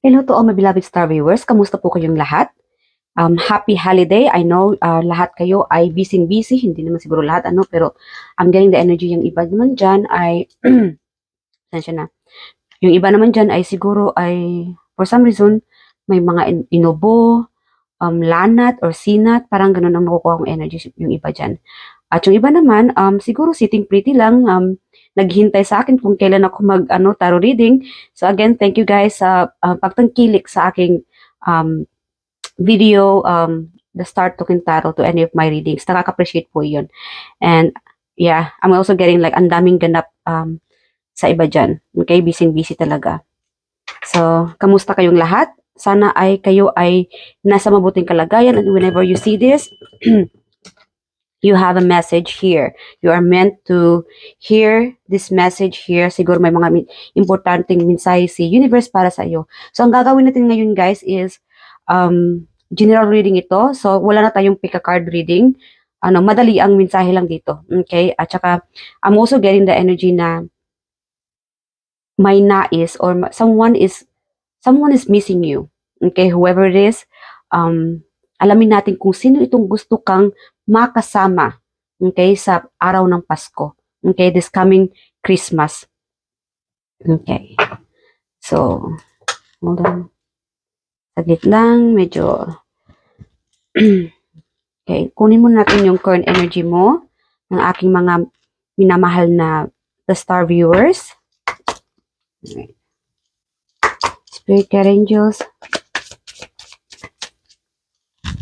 Hello to all my beloved Star viewers. Kamusta po kayong lahat? Happy holiday. I know lahat kayo ay busy-busy. Hindi naman siguro lahat pero I'm getting the energy. Yung iba naman dyan ay, sensya na. Yung iba naman dyan ay siguro ay, for some reason, may mga inubo, lanat or sinat. Parang ganun ang nakukuha kong energy yung iba dyan. At yung iba naman, siguro sitting pretty lang, naghintay sa akin kung kailan ako tarot reading. So again, thank you guys sa pagtangkilik sa aking video, the Start Talking Tarot to any of my readings. Nakaka-appreciate po yun. And yeah, I'm also getting like ang daming ganap sa iba dyan. Okay, busy-busy talaga. So, kamusta kayong lahat? Sana ay kayo ay nasa mabuting kalagayan, and whenever you see this, you have a message here. You are meant to hear this message here. Siguro may mga importanteng mensahe si universe para sa iyo. So, ang gagawin natin ngayon guys is general reading ito. So, wala na tayong pick a card reading. Madali ang mensahe lang dito. Okay? At saka, I'm also getting the energy na may nais or someone is missing you. Okay? Whoever it is, alamin natin kung sino itong gusto kang makasama, okay, sa araw ng Pasko. Okay, this coming Christmas. Okay. So, hold on. Saglit lang, medyo okay, kunin mo natin yung current energy mo ng aking mga minamahal na the star viewers. Okay. Spirit guide angels.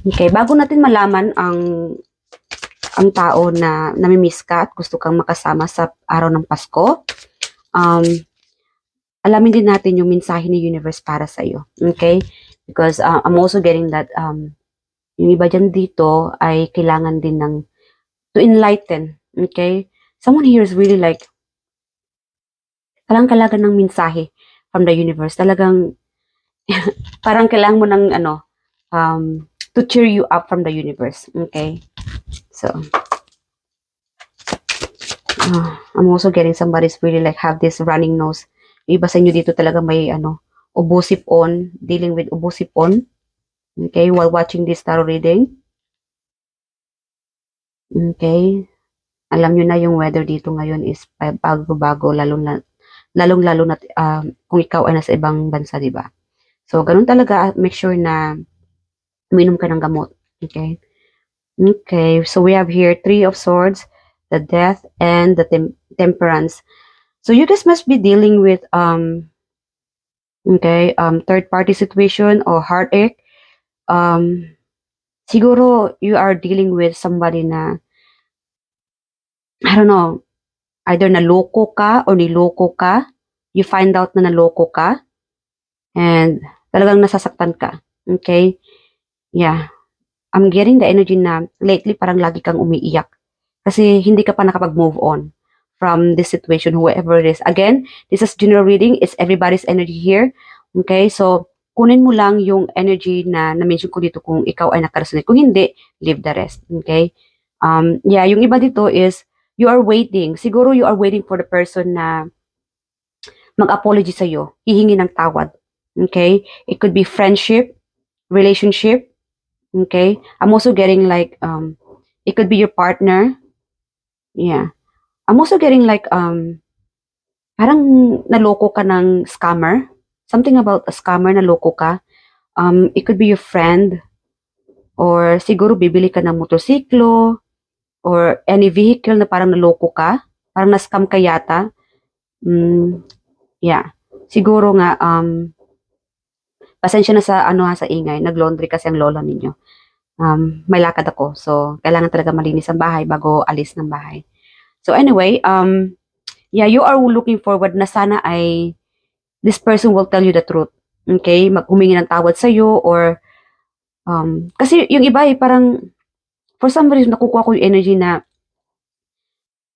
Okay, bago natin malaman ang tao na namimiss ka at gusto kang makasama sa araw ng Pasko, alamin din natin yung mensahe ni universe para sa iyo. Okay? Because I'm also getting that yung iba dyan dito ay kailangan din ng to enlighten. Okay? Someone here is really like kailangan ng mensahe from the universe. Talagang parang kailangan mo ng to cheer you up from the universe. Okay? So, I'm also getting somebody's really like have this running nose. Yung iba sa inyo dito talaga may ubo-sipon, dealing with ubo-sipon. Okay, while watching this tarot reading. Okay. Alam nyo na yung weather dito ngayon is bago-bago, lalong-lalo na kung ikaw ay nasa ibang bansa, di ba? So, ganun talaga, make sure na uminom ka ng gamot. Okay? Okay, so we have here Three of Swords, the Death, and the Temperance. So you guys must be dealing with third party situation or heartache. Siguro you are dealing with somebody na I don't know, either naloko ka or niloko ka. You find out na naloko ka and talagang nasasaktan ka. Okay? Yeah. I'm getting the energy na lately parang lagi kang umiiyak kasi hindi ka pa nakapag-move on from this situation, whoever it is. Again, this is general reading. It's everybody's energy here. Okay? So, kunin mo lang yung energy na na-mention ko dito kung ikaw ay nakaresonate. Kung hindi, leave the rest. Okay? Yeah, yung iba dito is you are waiting. Siguro you are waiting for the person na mag-apology sa'yo, hihingi ng tawad. Okay? It could be friendship, relationship. Okay? I'm also getting like, it could be your partner. Yeah. I'm also getting like, parang naloko ka ng scammer. Something about a scammer, naloko ka. It could be your friend. Or siguro bibili ka ng motorsiklo. Or any vehicle na parang naloko ka. Parang na-scam ka yata. Yeah. Siguro nga, pasensya na sa sa ingay. Nag-laundry kasi ang lola ninyo. May lakad ako. So, kailangan talaga malinis ang bahay bago alis ng bahay. So, anyway, yeah, you are looking forward na sana ay this person will tell you the truth. Okay? Humingi ng tawad sa'yo or kasi yung iba ay parang for some reason nakukuha ko yung energy na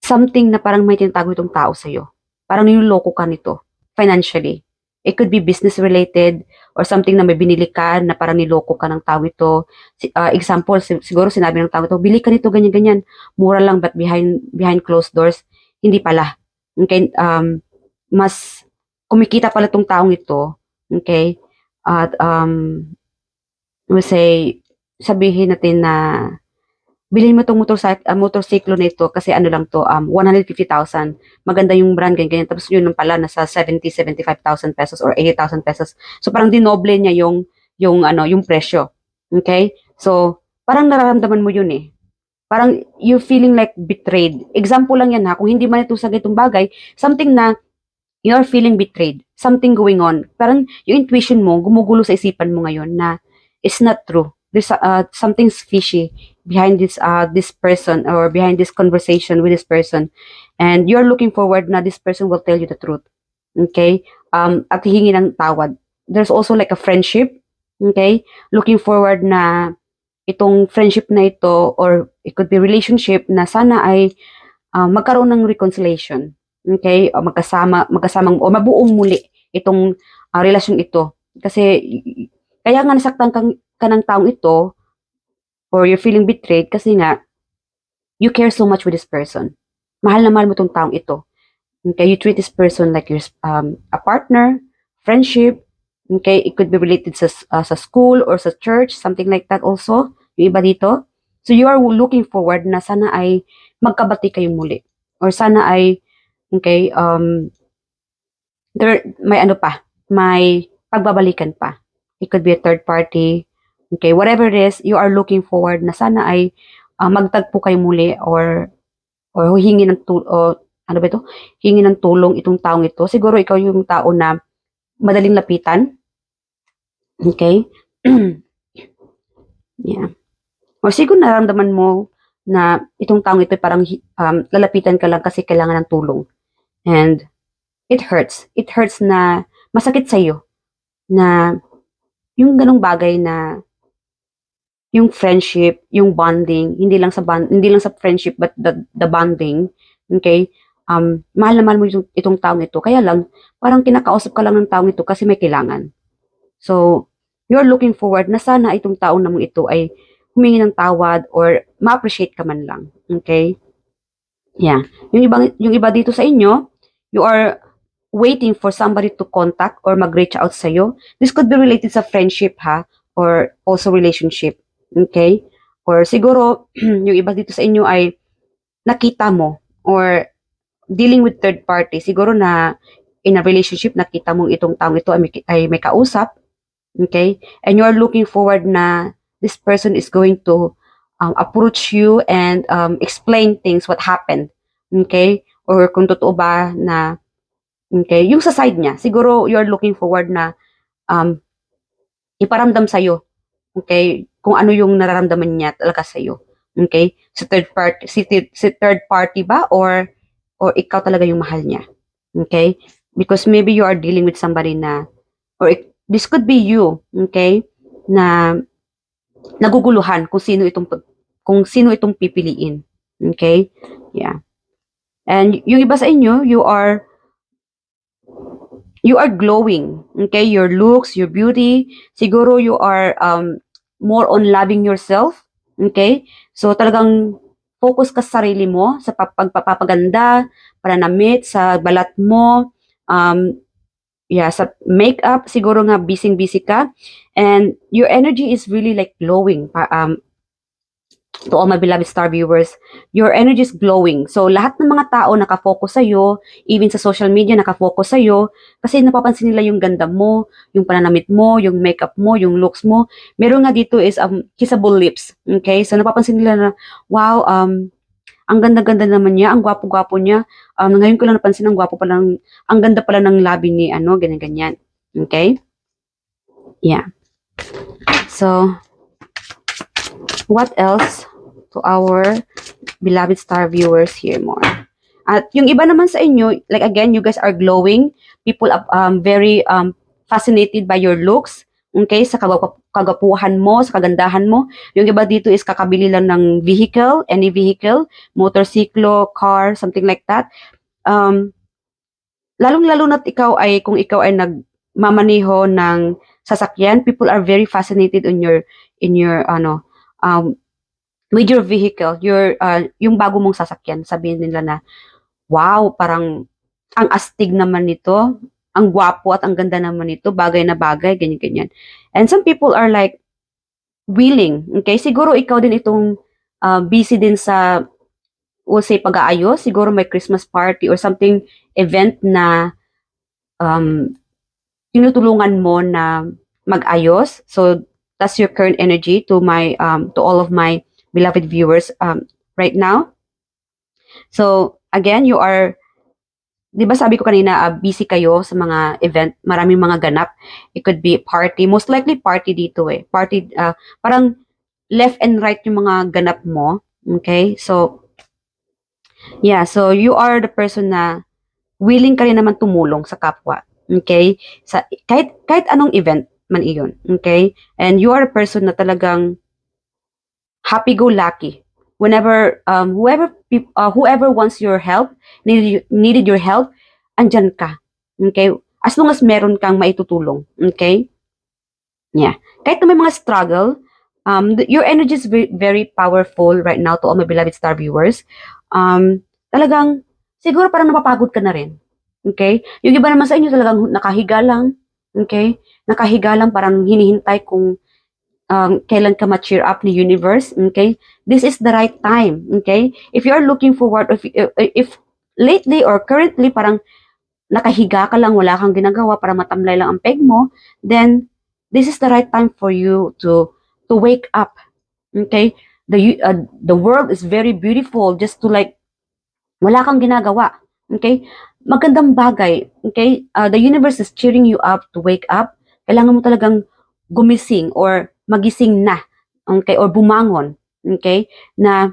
something na parang may tinatago itong tao sa'yo. Parang niloloko ka nito financially. It could be business related or something na may binili ka na parang niloko ka ng tao ito. Example, siguro sinabi ng tao ito, bili ka nito, ganyan-ganyan. Mura lang but behind closed doors, hindi pala. Okay? Mas kumikita pala itong taong ito. Okay? At we say, sabihin natin na bilhin mo tong motorsiklo na ito kasi ano lang to, 150,000. Maganda yung brand, ganyan, ganyan. Tapos yun pala, nasa 75,000 pesos or 80,000 pesos. So, parang dinoble niya yung presyo. Okay? So, parang nararamdaman mo yun eh. Parang you feeling like betrayed. Example lang yan ha, kung hindi man ito sa ganitong bagay, something na you're feeling betrayed. Something going on. Parang yung intuition mo, gumugulo sa isipan mo ngayon na it's not true. There's something's fishy behind this person or behind this conversation with this person. And you're looking forward na this person will tell you the truth. Okay? At hihingi ng tawad. There's also like a friendship. Okay? Looking forward na itong friendship na ito or it could be relationship na sana ay magkaroon ng reconciliation. Okay? O magkasamang o mabuong muli itong relasyon ito. Kasi kaya nga nasaktan ka ng taong ito or you're feeling betrayed kasi nga you care so much with this person. Mahal na mahal mo tong taong ito. Okay? You treat this person like your a partner, friendship. Okay? It could be related sa school or sa church, something like that also. Yung iba dito. So you are looking forward na sana ay magkabati kayo muli. Or sana ay, okay, may ano pa, may pagbabalikan pa. It could be a third party. Okay, whatever it is, you are looking forward na sana ay magtagpo kayo muli or hingi ng ano ba ito? Hingi ng tulong itong taong ito. Siguro ikaw yung tao na madaling lapitan. Okay? Yeah. O siguro nararamdaman mo na itong taong ito parang lalapitan ka lang kasi kailangan ng tulong. And it hurts. It hurts na masakit sa'yo na yung ganong bagay na yung friendship, yung bonding, hindi lang sa friendship but the bonding, okay? Mahal na mahal mo itong taong ito. Kaya lang, parang kinakausap ka lang ng taong ito kasi may kailangan. So, you're looking forward na sana itong taong namang ito ay humingi ng tawad or ma-appreciate ka man lang. Okay? Yeah. Yung iba dito sa inyo, you are waiting for somebody to contact or mag-reach out sa iyo. This could be related sa friendship ha or also relationship. Okay? Or siguro yung iba dito sa inyo ay nakita mo or dealing with third party. Siguro na in a relationship nakita mo itong taong ito ay may kausap. Okay? And you are looking forward na this person is going to approach you and explain things what happened. Okay? Or kung totoo ba na okay, yung sa side niya, siguro you're looking forward na iparamdam sa'yo, okay, kung ano yung nararamdaman niya talaga sa'yo. Okay? Si third party ba or ikaw talaga yung mahal niya. Okay? Because maybe you are dealing with somebody na or this could be you, okay, na naguguluhan kung sino itong pipiliin. Okay? Yeah. And yung iba sa inyo, you are glowing. Okay? Your looks, your beauty, siguro you are more on loving yourself. Okay? So talagang focus ka sa sarili mo, sa pagpapaganda, pananamit, sa balat mo, yeah, sa makeup, siguro nga busy ka. And your energy is really like glowing. To all my beloved star viewers, your energy is glowing. So, lahat ng mga tao nakafocus sa'yo, even sa social media nakafocus sa'yo, kasi napapansin nila yung ganda mo, yung pananamit mo, yung makeup mo, yung looks mo. Meron nga dito is kissable lips. Okay? So, napapansin nila na, wow, ang ganda-ganda naman niya, ang gwapo-gwapo niya. Ngayon ko lang napansin, ang ganda pala ng labi ni, ganyan-ganyan. Okay? Yeah. So, what else to our beloved star viewers here more? At yung iba naman sa inyo, like again, you guys are glowing. People are very fascinated by your looks. Okay, sa kagapuhan mo, sa kagandahan mo. Yung iba dito is kakabili lang ng vehicle, any vehicle, motorsiklo, car, something like that. Lalong-lalo na't kung ikaw ay nagmamaneho ng sasakyan, people are very fascinated in your with your vehicle, yung bago mong sasakyan. Sabihin nila na, wow, parang ang astig naman nito, ang gwapo at ang ganda naman nito, bagay na bagay, ganyan-ganyan. And some people are like, willing, okay? Siguro ikaw din itong busy din sa, we'll say, pag-aayos. Siguro may Christmas party or something, event na um, tinutulungan mo na mag-ayos. So, that's your current energy to to all of my beloved viewers right now. So, again, you are, di ba sabi ko kanina, busy kayo sa mga event, maraming mga ganap. It could be party, most likely party dito eh. Party, parang left and right yung mga ganap mo. Okay? So, yeah. So, you are the person na willing ka rin naman tumulong sa kapwa. Okay? Kahit anong event man iyon. Okay? And you are a person na talagang happy-go-lucky. Whenever, whoever wants your help, needed your help, andyan ka. Okay? As long as meron kang maitutulong. Okay? Yeah. Kahit na may mga struggle, your energy is very powerful right now to all my beloved star viewers. Talagang, siguro parang napapagod ka na rin. Okay? Yung iba naman sa inyo talagang nakahiga lang. Okay? Nakahiga lang, parang hinihintay kung kailan ka ma-cheer up ni universe. Okay? This is the right time. Okay? If you are looking forward, if lately or currently parang nakahiga ka lang, wala kang ginagawa para matamlay lang ang peg mo, then this is the right time for you to wake up. Okay? The world is very beautiful, just to like, wala kang ginagawa. Okay? Magandang bagay. Okay? The universe is cheering you up to wake up. Kailangan mo talagang gumising or magising na. Okay? Or bumangon. Okay? Na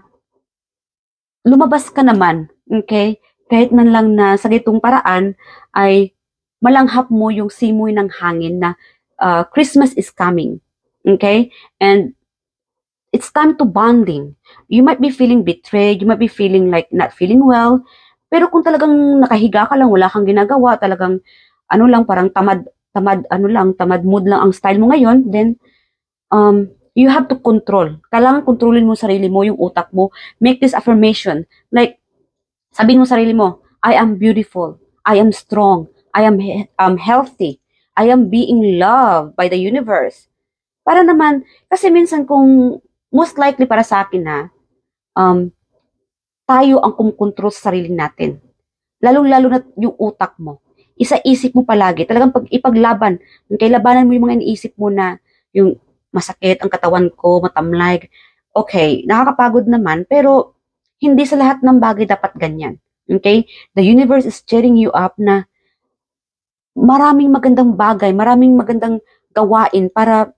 lumabas ka naman. Okay? Kahit man lang na sa gitong paraan ay malanghap mo yung simoy ng hangin na Christmas is coming. Okay? And it's time to bonding. You might be feeling betrayed, you might be feeling like not feeling well, pero kung talagang nakahiga ka lang, wala kang ginagawa, talagang ano lang, parang tamad mood lang ang style mo ngayon, then you have to control. Kailangan kontrolin mo sarili mo, yung utak mo. Make this affirmation. Like, sabihin mo sarili mo, I am beautiful, I am strong, I am healthy, I am being loved by the universe. Para naman, kasi minsan kung, most likely para sa akin na, tayo ang kumukontrol sa sarili natin. Lalong-lalo na yung utak mo. Isa-isip mo palagi. Talagang ipaglaban. Kaya labanan mo yung mga iniisip mo na yung masakit ang katawan ko, matamlay. Okay, nakakapagod naman, pero hindi sa lahat ng bagay dapat ganyan. Okay? The universe is cheering you up na maraming magandang bagay, maraming magandang gawain para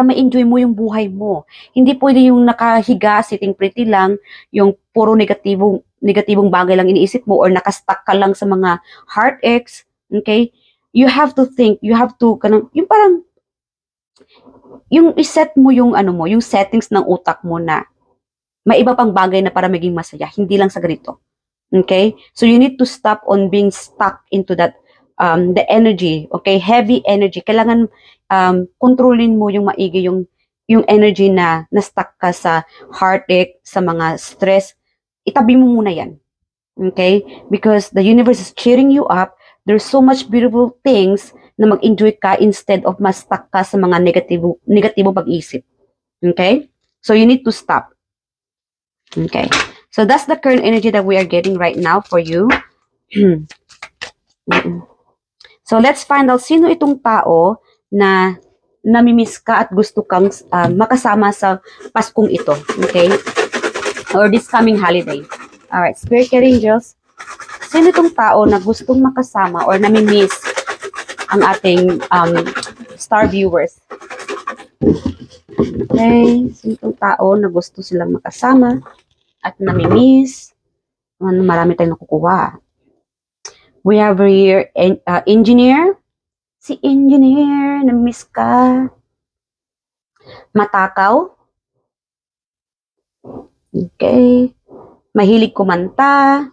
ma-enjoy mo yung buhay mo. Hindi pwede yung nakahiga, sitting pretty lang, yung puro negatibong bagay lang iniisip mo or nakastuck ka lang sa mga heartaches. Okay? You have to think, you have to, yung parang, yung iset mo yung yung settings ng utak mo na may iba pang bagay na para maging masaya, hindi lang sa ganito. Okay? So you need to stop on being stuck into that the energy, okay? Heavy energy. Kailangan kontrolin mo yung maigi yung energy na na-stuck ka sa heartache, sa mga stress. Itabi mo muna yan. Okay? Because the universe is cheering you up. There's so much beautiful things na mag-enjoy ka instead of ma-stuck ka sa mga negatibo pag-isip. Okay? So you need to stop. Okay. So that's the current energy that we are getting right now for you. So let's find out sino itong tao na namimiss ka at gusto kang makasama sa Paskong ito. Okay? Or this coming holiday. Alright, Spirit Guardian Angels. Sino itong tao na gustong makasama or namimiss ang ating star viewers? Okay, sino itong tao na gusto silang makasama at namimiss? Marami tayong nakukuha. We have here engineer. Si engineer, namimiss ka. Matakaw. Okay. Mahilig kumanta.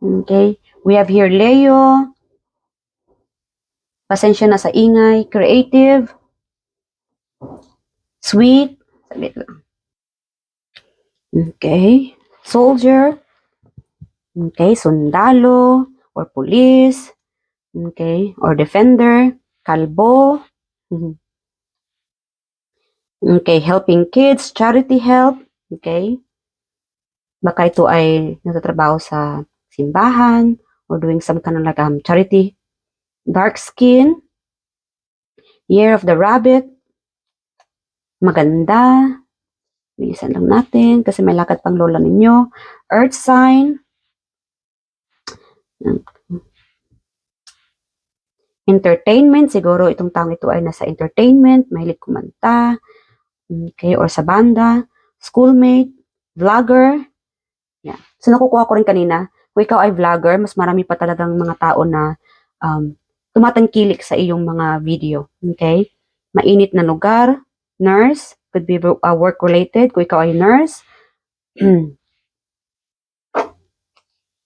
Okay. We have here Leo. Pasensya na sa ingay. Creative. Sweet. Okay. Soldier. Okay. Sundalo or police. Okay, or defender, kalbo. Okay, helping kids, charity help. Okay, baka ito ay nagtatrabaho sa simbahan or doing some kind of like charity. Dark skin, year of the rabbit, maganda. Bilisan lang natin kasi may lakad pang lola ninyo. Earth sign, entertainment, siguro itong taong ito ay nasa entertainment, mahilig kumanta, okay, or sa banda, schoolmate, vlogger. Yeah. So nakukuha ko rin kanina, kung ikaw ay vlogger, mas marami pa talagang mga tao na tumatangkilik sa iyong mga video. Okay? Mainit na lugar, nurse, could be work-related, kung ikaw ay nurse.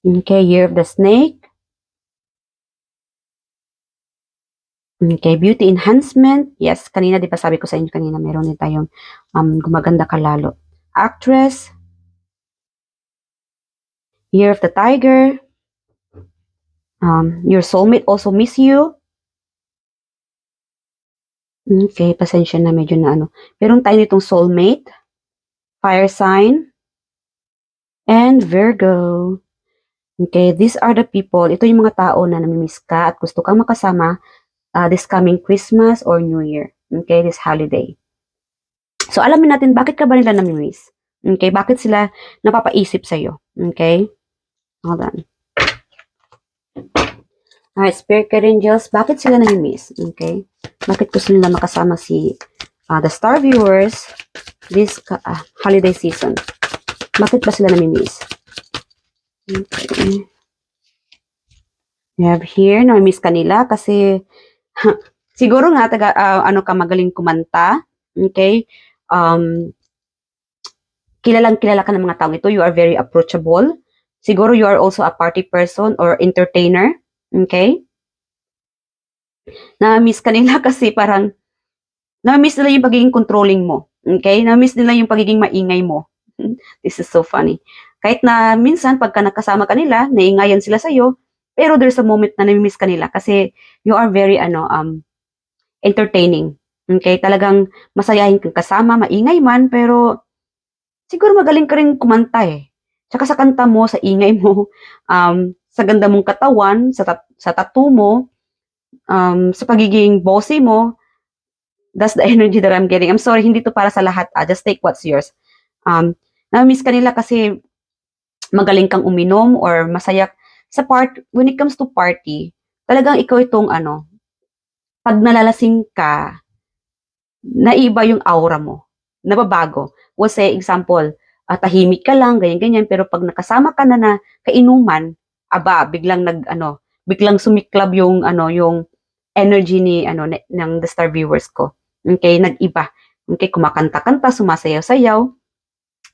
Okay, year of the snake. Okay, beauty enhancement. Yes, kanina, di ba sabi ko sa inyo kanina, meron din tayong gumaganda ka lalo. Actress. Year of the tiger. Your soulmate also miss you. Okay, pasensya na, medyo na ano. Meron tayo nitong soulmate, fire sign, and Virgo. Okay, these are the people, ito yung mga tao na namimiss ka at gusto kang makasama this coming Christmas or New Year. Okay, this holiday. So, alamin natin bakit ka ba nila namimiss? Okay, bakit sila napapaisip sa'yo? Okay, hold on. Alright, Spirit Guide Angels, bakit sila namimiss? Okay, bakit gusto nila makasama si the star viewers this holiday season? Bakit ba sila namimiss? Okay. We have here, namimiss kanila kasi siguro nga ano ka magaling kumanta. Okay? Kilalang kilala ka ng mga taong ito. You are very approachable. Siguro you are also a party person or entertainer. Okay? Na-miss kanila kasi parang na-miss nila yung pagiging controlling mo. Okay? Na-miss nila yung pagiging maingay mo. This is so funny. Kahit na minsan pagka nakasama kanila, naingayan sila sa'yo, pero there's a moment na na-miss kanila kasi you are very entertaining. Okay? Talagang masayahin kang kasama, maingay man, pero siguro magaling ka rin kumanta eh. Tsaka sa kanta mo, sa ingay mo, sa ganda mong katawan, sa tattoo mo, sa pagiging bossy mo, that's the energy that I'm getting. I'm sorry, hindi to para sa lahat. Just take what's yours. Na-miss ka nila kasi magaling kang uminom or masaya sa when it comes to party, talagang ikaw itong pag nalalasing ka, naiba yung aura mo, nababago. Well, say, example, tahimik ka lang, ganyan-ganyan, pero pag nakasama ka na kainuman, biglang biglang sumiklab yung, yung energy ng the star viewers ko. Okay, nag-iba. Okay, kumakanta-kanta, sumasayaw-sayaw.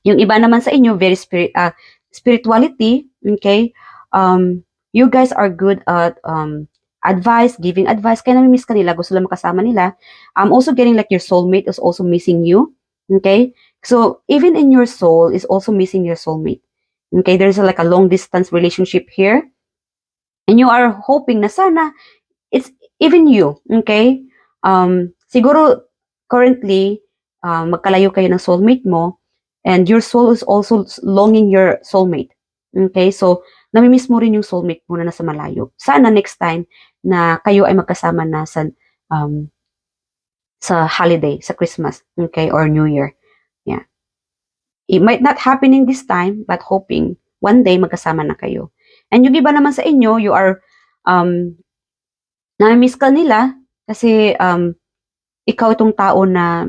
Yung iba naman sa inyo, very spirituality, okay, you guys are good at giving advice, kaya namimiss ka nila, gusto lang makasama nila. I'm also getting like your soulmate is also missing you, okay? So, even in your soul is also missing your soulmate. Okay, there's like a long distance relationship here. And you are hoping na sana, it's even you, okay? Siguro, currently, magkalayo kayo ng soulmate mo, and your soul is also longing your soulmate. Okay, so, namimiss mo rin yung soulmate mo na nasa malayo. Sana next time na kayo ay magkasama na sa holiday, sa Christmas, okay, or New Year. Yeah. It might not happening this time, but hoping one day magkasama na kayo. And yung iba naman sa inyo, you are namimiss ka nila kasi ikaw itong tao na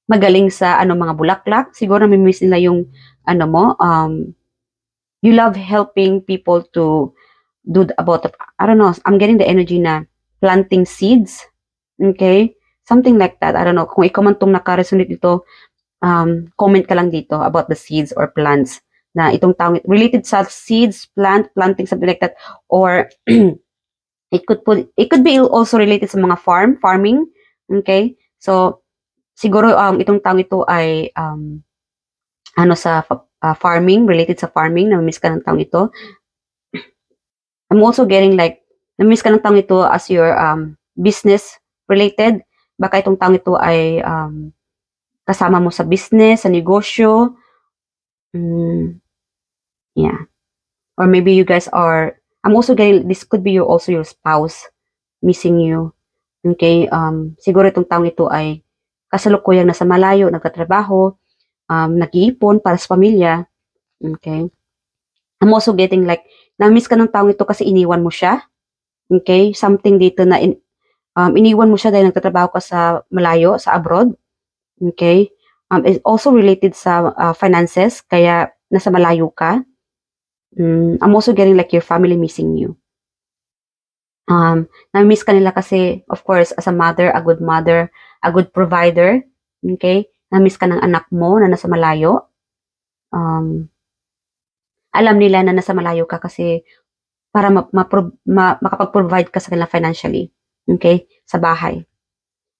magaling sa mga bulaklak. Siguro namimiss nila yung you love helping people to do I don't know, I'm getting the energy na planting seeds. Okay? Something like that. I don't know. Kung ikaw man itong naka-resonate dito, comment ka lang dito about the seeds or plants na itong tawag related sa seeds, planting, something like that. Or it could be also related sa mga farming. Okay? So, siguro itong tawag ito ay sa farming, related sa farming, na miss ka ng taong ito. I'm also getting like na-miss ka ng taong ito as your business related. Baka itong taong ito ay kasama mo sa business, sa negosyo. Yeah. Or maybe you guys are, I'm also getting, this could be also your spouse missing you. Okay? Siguro itong taong ito ay kasalukuyang nasa malayo, nagtatrabaho, nag-iipon para sa pamilya. Okay? I'm also getting like, na-miss ka ng taong ito kasi iniwan mo siya. Okay? Something dito na iniwan mo siya dahil nagtatrabaho ka sa malayo, sa abroad. Okay? It's also related sa finances, kaya nasa malayo ka. I'm also getting like your family missing you. Na-miss ka nila kasi, of course, as a mother, a good provider. Okay? Na-miss ka ng anak mo na nasa malayo. Alam nila na nasa malayo ka kasi para makapag-provide ka sa kanila financially. Okay? Sa bahay.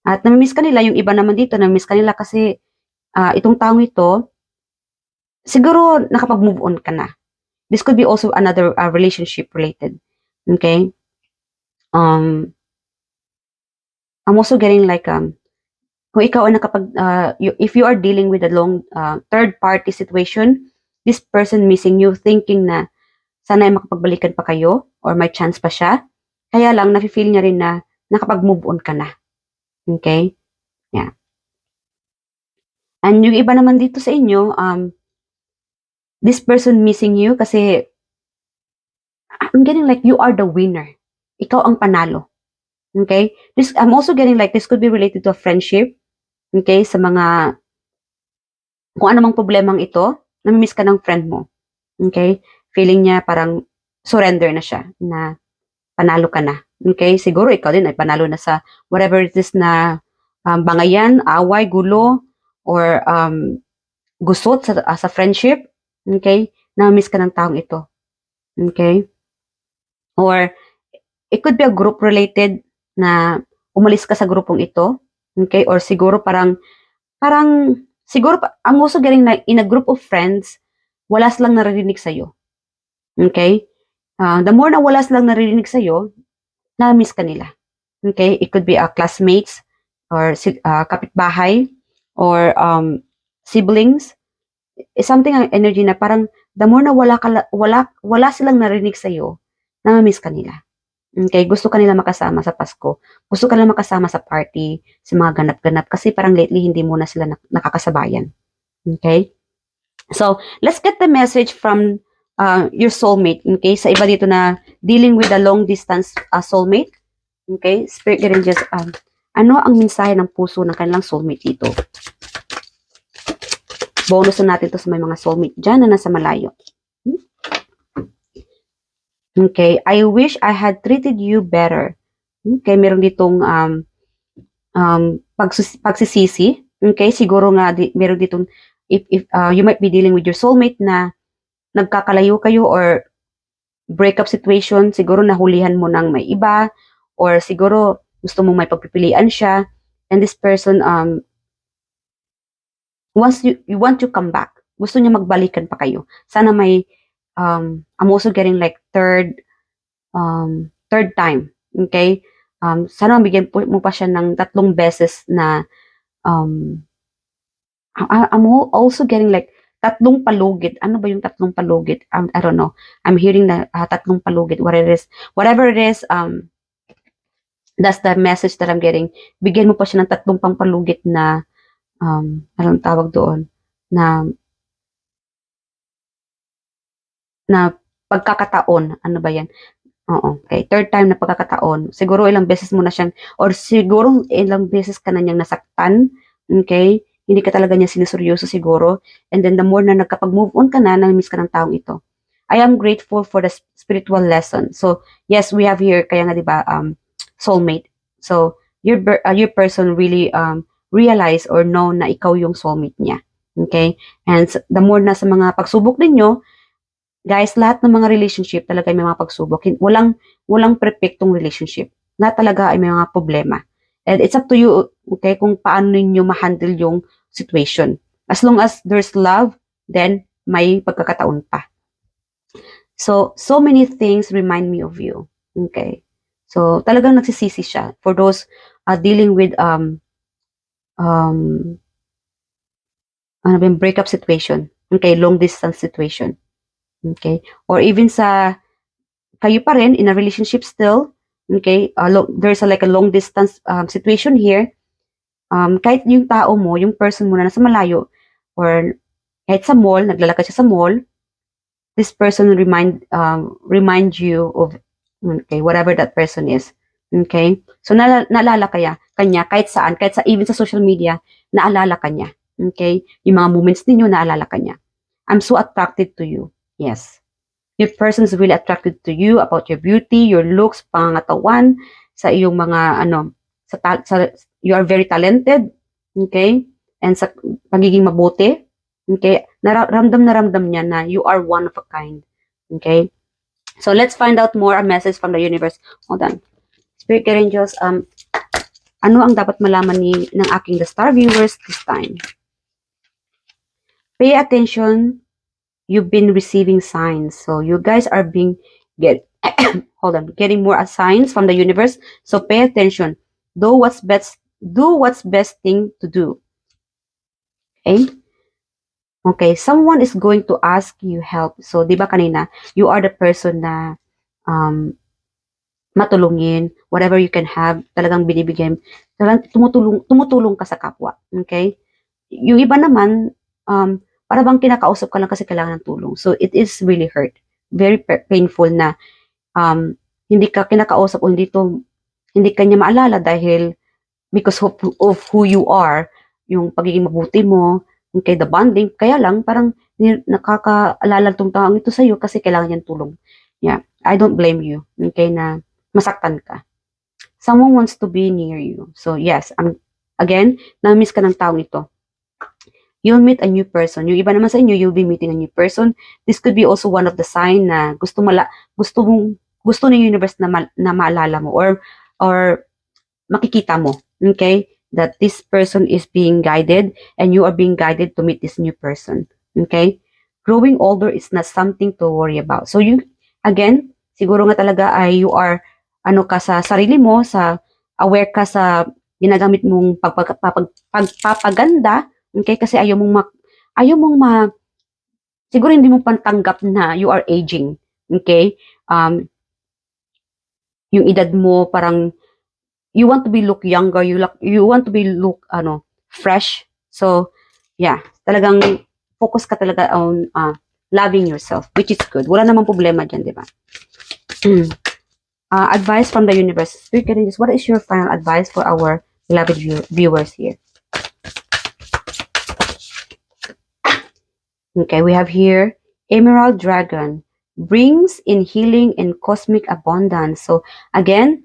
At na-miss ka nila, yung iba naman dito, na-miss ka nila kasi itong taong ito, siguro nakapag-move on ka na. This could be also another relationship related. Okay? I'm also getting like, kung ikaw ay if you are dealing with a long third party situation, this person missing you, thinking na sana ay makapagbalikan pa kayo or may chance pa siya, kaya lang nafe-feel niya rin na nakapag-move on ka na. Okay? Yeah. And yung iba naman dito sa inyo, this person missing you kasi I'm getting like you are the winner. Ikaw ang panalo. Okay? I'm also getting like this could be related to a friendship. Okay? Sa mga, kung anumang problemang ito, namimiss ka ng friend mo. Okay? Feeling niya parang surrender na siya, na panalo ka na. Okay? Siguro ikaw din ay panalo na sa whatever it is na bangayan, away, gulo, or gusot sa friendship. Okay? Namimiss ka ng taong ito. Okay? Or it could be a group related na umalis ka sa grupong ito. Okay? Or siguro siguro, I'm also getting like, in a group of friends, wala silang naririnig sa'yo. Okay? The more na wala silang naririnig sa'yo, na-miss ka nila. Okay? It could be classmates, or kapitbahay, or siblings. Something ang energy na parang, the more na wala silang narinig sa'yo, na-miss ka nila. Okay, gusto ka nila makasama sa Pasko. Gusto ka nila makasama sa party, sa mga ganap-ganap. Kasi parang lately, hindi mo na sila nakakasabayan. Okay? So, let's get the message from your soulmate. Okay? Sa iba dito na dealing with a long-distance soulmate. Okay? Spirit guardian, just, ano ang mensahe ng puso ng kanilang soulmate dito? Bonus na natin to sa may mga soulmate dyan na nasa malayo. Okay, I wish I had treated you better. Okay, meron ditong pagsisisi. Okay, siguro nga meron ditong if you might be dealing with your soulmate na nagkakalayo kayo or breakup situation, siguro nahulihan mo ng may iba, or siguro gusto mong may pagpipilian siya, and this person you want to come back. Gusto niya magbalikan pa kayo. Sana may I'm also getting like third time. Okay? Sana bigyan mo pa siya ng 3 beses na I'm also getting like 3 palugit. Ano ba yung 3 palugit? I don't know. I'm hearing na 3 palugit. Whatever it is, that's the message that I'm getting. Bigyan mo pa siya ng 3 pang palugit na anong tawag doon? Na pagkakataon. Ano ba yan? Oo. Okay. Third time na pagkakataon. Siguro ilang beses mo na siyang, or siguro ilang beses ka na niyang nasaktan. Okay? Hindi ka talaga niya sinuseryoso siguro. And then the more na nagkapag-move on ka na, nami-miss ka ng taong ito. I am grateful for the spiritual lesson. So, yes, we have here, kaya nga diba, soulmate. So, your person really realize or know na ikaw yung soulmate niya. Okay? And the more na sa mga pagsubok ninyo, guys, lahat ng mga relationship talaga may mga pagsubok. Walang perfectong relationship. Lahat talaga ay may mga problema. And it's up to you, okay, kung paano ninyo ma-handle yung situation. As long as there's love, then may pagkakataon pa. So many things remind me of you. Okay. So, talagang nagsisisi siya for those dealing with ano ba yung breakup situation. Okay, long distance situation. Okay? Or even sa kayo pa rin in a relationship still, okay? There's like a long distance situation here. Kahit yung tao mo, yung person mo na nasa malayo, or kahit sa mall, naglalakad siya sa mall, this person remind you of whatever that person is. Okay? So naalala kanya kahit sa even sa social media, naalala kanya. Okay? Yung mga moments ninyo naalala kanya. I'm so attracted to you. Yes. Your person is really attracted to you about your beauty, your looks, pangangatawan, sa iyong mga you are very talented, okay? And sa pagiging mabuti, okay? Ramdam na ramdam niya na you are one of a kind, okay? So let's find out more a message from the universe. Hold on. Spirit angels, ano ang dapat malaman ng aking the star viewers this time? Pay attention. You've been receiving signs. So you guys are getting more signs from the universe. So pay attention. Do what's best thing to do. Okay? Okay, someone is going to ask you help. So, di ba kanina, you are the person na matulungin, whatever you can have, talagang binibigay, talagang tumutulong ka sa kapwa. Okay? Yung iba naman, para bang kinakausap ka lang kasi kailangan ng tulong. So, it is really hurt. Very painful na hindi ka kinakausap o hindi ka niya maalala dahil because of who you are, yung pagiging mabuti mo, okay, the bonding, kaya lang parang nakakaalala tong taong ito sa'yo kasi kailangan niyang tulong. Yeah, I don't blame you, okay, na masaktan ka. Someone wants to be near you. So, yes, again, na-miss ka ng taong ito. You'll meet a new person. Yung iba naman sa inyo, you'll be meeting a new person. This could be also one of the sign na gusto ng universe na maalala mo or makikita mo. Okay? That this person is being guided and you are being guided to meet this new person. Okay? Growing older is not something to worry about. So again, siguro nga talaga ay you are ka sa sarili mo, aware ka sa ginagamit mong pagpapaganda. Okay? Kasi siguro hindi mo pantanggap na you are aging. Okay? Yung edad mo parang you want to be look younger, you want to be look fresh. So, yeah, talagang focus ka talaga on loving yourself, which is good. Wala namang problema dyan, di ba? Advice from the universe. Spirit guides, what is your final advice for our beloved viewers here? Okay, we have here Emerald Dragon brings in healing and cosmic abundance. So, again,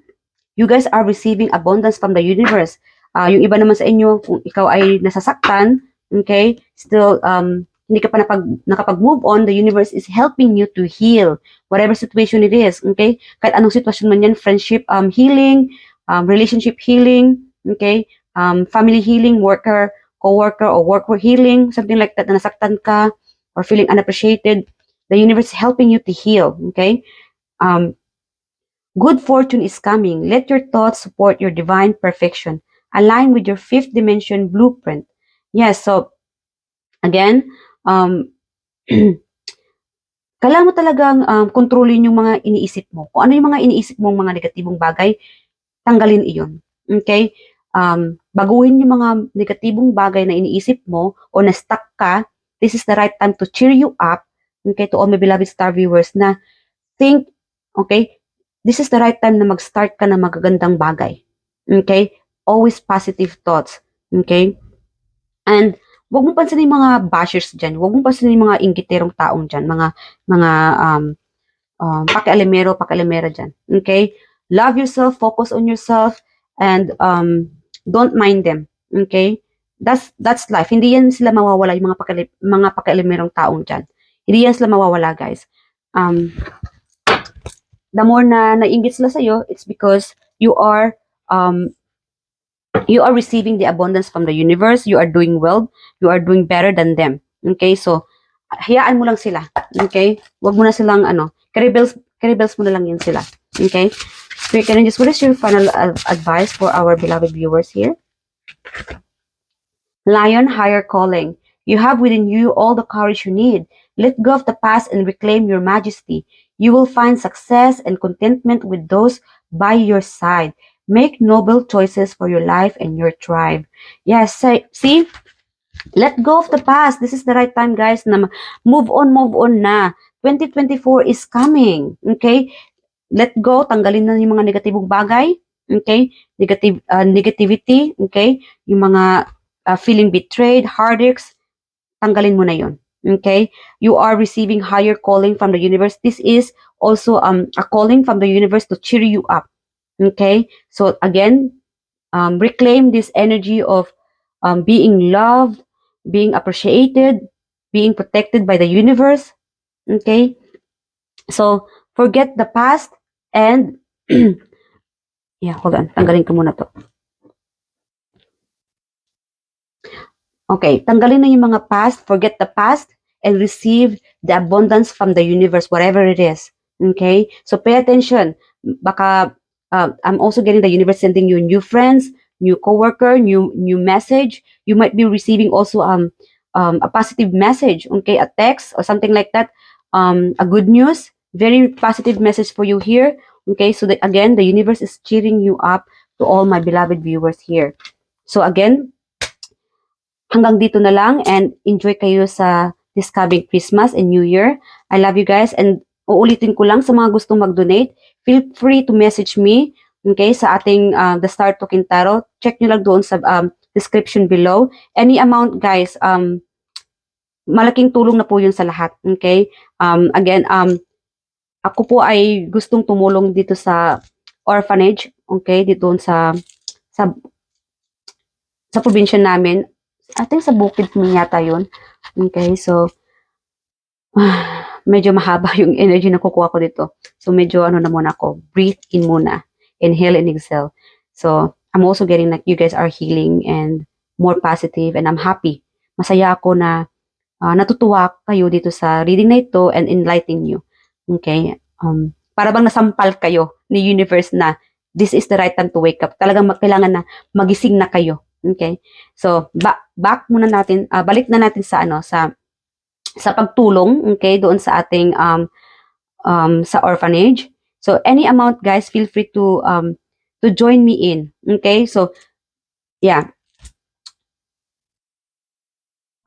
you guys are receiving abundance from the universe. Yung iba naman sa inyo, kung ikaw ay nasasaktan, okay, still, hindi ka pa nakapag-move on, the universe is helping you to heal whatever situation it is, okay? Kahit anong sitwasyon man yan, friendship healing, relationship healing, okay? Family healing, co-worker, or worker healing, something like that, na nasaktan ka, or feeling unappreciated, the universe is helping you to heal, okay? Good fortune is coming. Let your thoughts support your divine perfection. Align with your fifth dimension blueprint. Yes, so, again, kailangan mo talagang kontrolin yung mga iniisip mo. Kung ano yung mga iniisip mong mga negatibong bagay, tanggalin iyon. Okay? Baguhin yung mga negatibong bagay na iniisip mo o na-stuck ka, this is the right time to cheer you up, okay, to all my beloved star viewers na think, okay, this is the right time na mag-start ka ng magagandang bagay. Okay? Always positive thoughts. Okay? And wag mo pansinin yung mga bashers dyan. Wag mo pansinin yung mga inggiterong taong dyan. Mga pakialamera dyan. Okay? Love yourself, focus on yourself, and don't mind them. Okay? That's life. Hindi yan sila mawawala yung mga pakialamerong taong dyan. Hindi yan sila mawawala, guys. The more na nainggit sila sa'yo, it's because you are receiving the abundance from the universe, you are doing well, you are doing better than them. Okay, so, hayaan mo lang sila. Okay, wag mo na silang, caribels mo na lang yan sila. Okay, Spirit Energies, what is your final advice for our beloved viewers here? Lion, higher calling. You have within you all the courage you need. Let go of the past and reclaim your majesty. You will find success and contentment with those by your side. Make noble choices for your life and your tribe. Yes, see, let go of the past. This is the right time, guys, na move on na. 2024 is coming. Okay? Let go, tanggalin na yung mga negatibong bagay. Okay? Negativity. Okay? Yung mga feeling betrayed, heartaches, tanggalin mo na yon. Okay? You are receiving higher calling from the universe. This is also a calling from the universe to cheer you up. Okay? So again, reclaim this energy of being loved, being appreciated, being protected by the universe. Okay? So, forget the past and yeah, hold on. Tanggalin ko muna to. Okay, tanggalin na yung mga past, forget the past, and receive the abundance from the universe, whatever it is. Okay? So, pay attention. Baka, I'm also getting the universe sending you new friends, new coworker, new message. You might be receiving also a positive message, okay? A text or something like that. A good news. Very positive message for you here. Okay? So, again, the universe is cheering you up to all my beloved viewers here. So, again, hanggang dito na lang and enjoy kayo sa this coming Christmas and New Year. I love you guys and uulitin ko lang sa mga gustong mag-donate, feel free to message me, okay, sa ating The Star Token Tarot. Check nyo lang doon sa description below. Any amount, guys, malaking tulong na po yun sa lahat, okay? Again, ako po ay gustong tumulong dito sa orphanage, okay, dito sa probinsya namin. I think sa Bukid mo yata yun. Okay, so, medyo mahaba yung energy na kukuha ko dito. So, medyo ano na muna ako. Breathe in muna. Inhale and exhale. So, I'm also getting like you guys are healing and more positive and I'm happy. Masaya ako na natutuwa kayo dito sa reading na ito and enlightening you. Okay? Para bang nasampal kayo ni universe na this is the right time to wake up. Talagang kailangan na magising na kayo. Okay? So, back muna natin, balik na natin sa sa pagtulong, okay, doon sa ating sa orphanage. So, any amount, guys, feel free to join me in. Okay? So, yeah.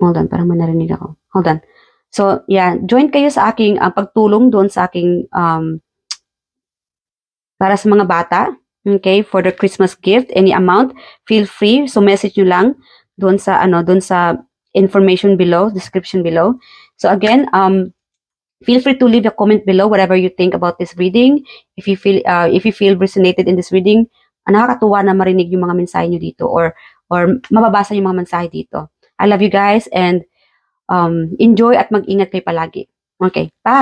Hold on, parang manarinig ako. Hold on. So, yeah, join kayo sa aking pagtulong doon sa aking para sa mga bata. Okay, for the Christmas gift, any amount, feel free. So message nyo lang doon sa information below, description below. So again, feel free to leave a comment below whatever you think about this reading. If you feel resonated in this reading, nakakatuwa na marinig yung mga mensahe nyo dito or mababasa yung mga mensahe dito. I love you guys and enjoy at mag-ingat kayo palagi. Okay, bye.